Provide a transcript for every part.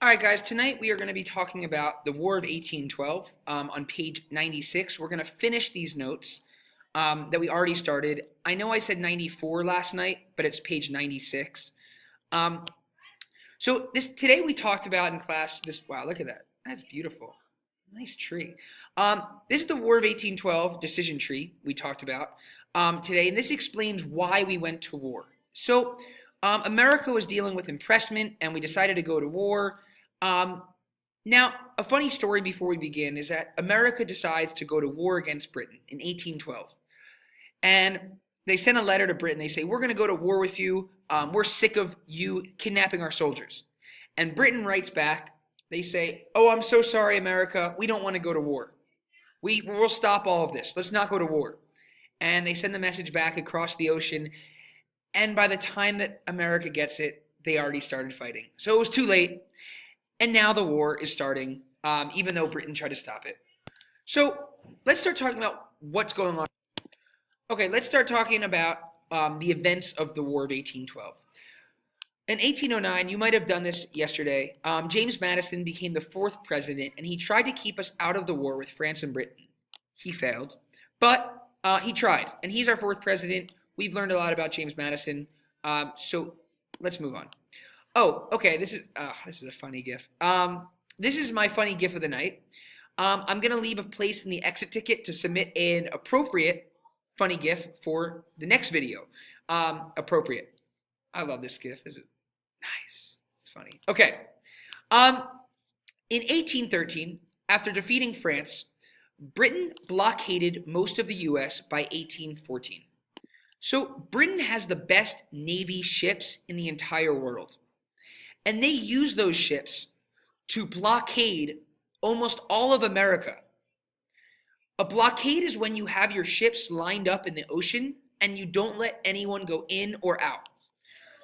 All right, guys, tonight we are going to be talking about the War of 1812 on page 96. We're going to finish these notes that we already started. I know I said 94 last night, but it's page 96. So today we talked about in class this. Wow, look at that. That's beautiful. Nice tree. This is the War of 1812 decision tree we talked about today, and this explains why we went to war. So America was dealing with impressment, and we decided to go to war. Now, a funny story before we begin is that America decides to go to war against Britain in 1812. And they send a letter to Britain. They say, we're going to go to war with you. We're sick of you kidnapping our soldiers. And Britain writes back. They say, oh, I'm so sorry, America. We don't want to go to war. We'll stop all of this. Let's not go to war. And they send the message back across the ocean. And by the time that America gets it, they already started fighting. So it was too late. And now the war is starting, even though Britain tried to stop it. So let's start talking about what's going on. Okay, let's start talking about the events of the War of 1812. In 1809, you might have done this yesterday, James Madison became the fourth president, and he tried to keep us out of the war with France and Britain. He failed, but he tried, and he's our fourth president. We've learned a lot about James Madison, so let's move on. Oh, okay, this is a funny GIF. This is my funny GIF of the night. I'm going to leave a place in the exit ticket to submit an appropriate funny GIF for the next video. Appropriate. I love this GIF. Is it nice? It's funny. Okay. In 1813, after defeating France, Britain blockaded most of the U.S. by 1814. So Britain has the best Navy ships in the entire world. And they use those ships to blockade almost all of America. A blockade is when you have your ships lined up in the ocean and you don't let anyone go in or out.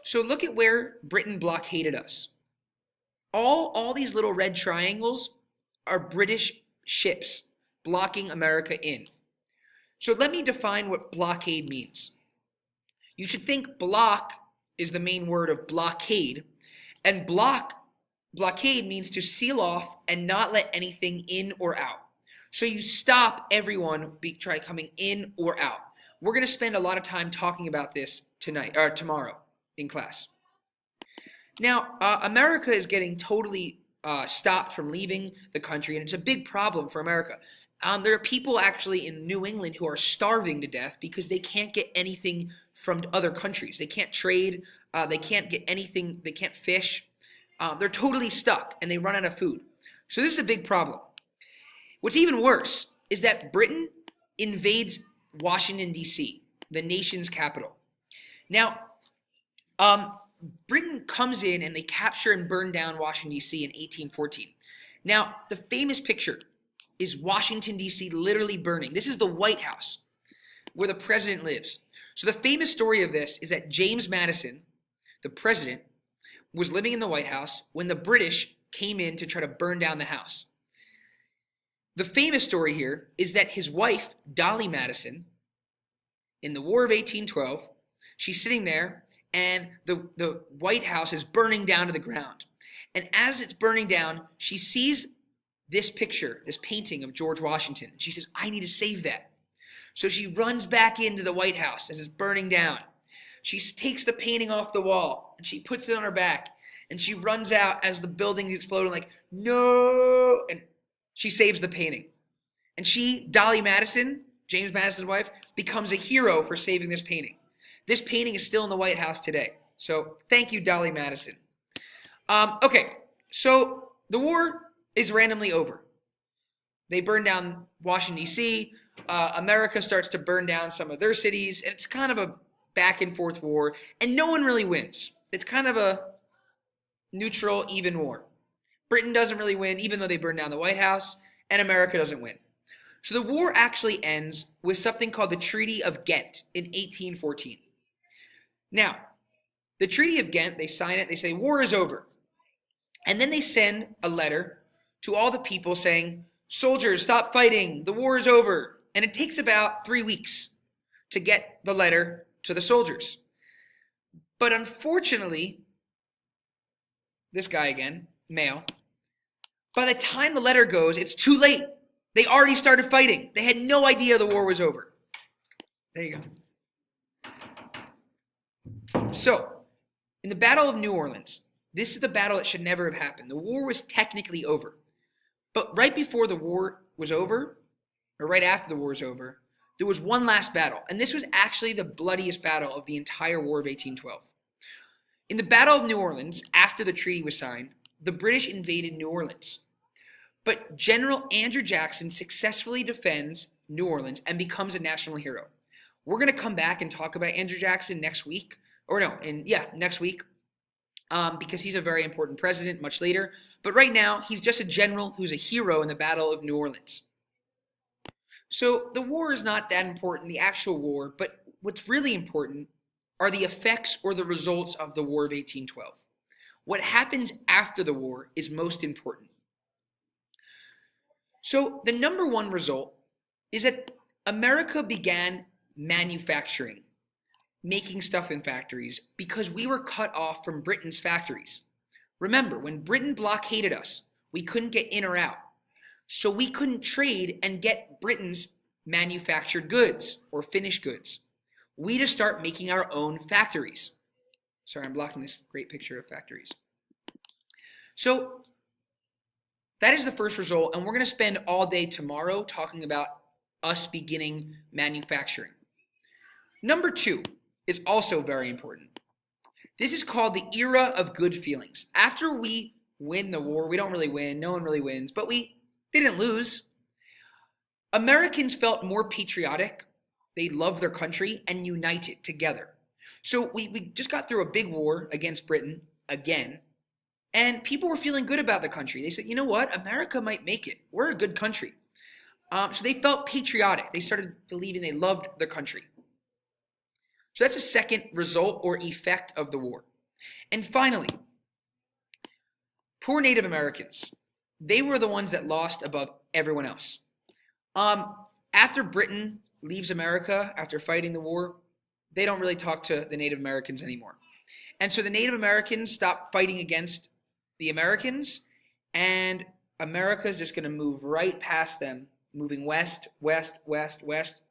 So look at where Britain blockaded us. All these little red triangles are British ships blocking America in. So let me define what blockade means. You should think block is the main word of blockade, and blockade means to seal off and not let anything in or out. So you stop everyone try coming in or out. We're going to spend a lot of time talking about this tonight or tomorrow in class. Now, America is getting totally stopped from leaving the country, and it's a big problem for America. There are people actually in New England who are starving to death because they can't get anything from other countries. They can't trade. They can't get anything. They can't fish. They're totally stuck, and they run out of food. So this is a big problem. What's even worse is that Britain invades Washington, D.C., the nation's capital. Now, Britain comes in and they capture and burn down Washington, D.C. in 1814. Now, the famous picture is Washington, D.C. literally burning. This is the White House where the president lives. So the famous story of this is that James Madison, the president, was living in the White House when the British came in to try to burn down the house. The famous story here is that his wife, Dolly Madison, in the War of 1812, she's sitting there and the White House is burning down to the ground. And as it's burning down, she sees this picture, this painting of George Washington. She says, I need to save that. So she runs back into the White House as it's burning down. She takes the painting off the wall and she puts it on her back and she runs out as the building's exploding like, no, and she saves the painting. And she, Dolly Madison, James Madison's wife, becomes a hero for saving this painting. This painting is still in the White House today. So thank you, Dolly Madison. Okay, so the war is randomly over. They burn down Washington, D.C. America starts to burn down some of their cities, and it's kind of a back and forth war, and no one really wins. It's kind of a neutral, even war. Britain doesn't really win, even though they burn down the White House, and America doesn't win. So the war actually ends with something called the Treaty of Ghent in 1814. Now, the Treaty of Ghent, they sign it, they say, war is over. And then they send a letter to all the people saying, soldiers, stop fighting, the war is over. And it takes about 3 weeks to get the letter to the soldiers. But unfortunately, this guy again, mail. By the time the letter goes, it's too late. They already started fighting. They had no idea the war was over. There you go. So, in the Battle of New Orleans, this is the battle that should never have happened. The war was technically over. But right before the war was over, or right after the war was over, there was one last battle. And this was actually the bloodiest battle of the entire War of 1812. In the Battle of New Orleans, after the treaty was signed, the British invaded New Orleans. But General Andrew Jackson successfully defends New Orleans and becomes a national hero. We're going to come back and talk about Andrew Jackson next week. Next week. Because he's a very important president much later. But right now, he's just a general who's a hero in the Battle of New Orleans. So the war is not that important, the actual war, but what's really important are the effects or the results of the War of 1812. What happens after the war is most important. So the number one result is that America began manufacturing, making stuff in factories, because we were cut off from Britain's factories. Remember, when Britain blockaded us, we couldn't get in or out. So we couldn't trade and get Britain's manufactured goods or finished goods. We just start making our own factories. Sorry, I'm blocking this great picture of factories. So that is the first result, and we're going to spend all day tomorrow talking about us beginning manufacturing. Number two is also very important. This is called the era of good feelings. After we win the war, we don't really win, no one really wins, but we didn't lose. Americans felt more patriotic, they loved their country, and united together. So we just got through a big war against Britain again, and people were feeling good about the country. They said, you know what, America might make it. We're a good country. So they felt patriotic. They started believing they loved their country. So that's a second result or effect of the war. And finally, poor Native Americans. They were the ones that lost above everyone else. After Britain leaves America, after fighting the war, they don't really talk to the Native Americans anymore. And so the Native Americans stop fighting against the Americans, and America's just going to move right past them, moving west, west, west, west,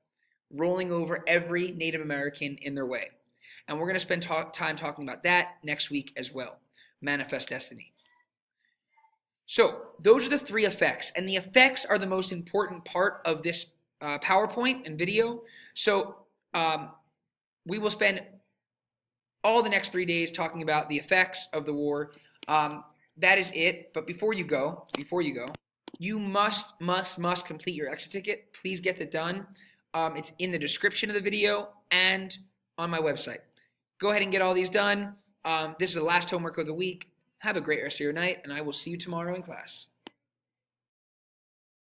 rolling over every Native American in their way. And we're going to spend time talking about that next week as well. Manifest Destiny. So those are the three effects, and the effects are the most important part of this PowerPoint and video. So we will spend all the next 3 days talking about the effects of the war. That is it. But before you go, you must complete your exit ticket. Please get that done. It's in the description of the video and on my website. Go ahead and get all these done. This is the last homework of the week. Have a great rest of your night, and I will see you tomorrow in class.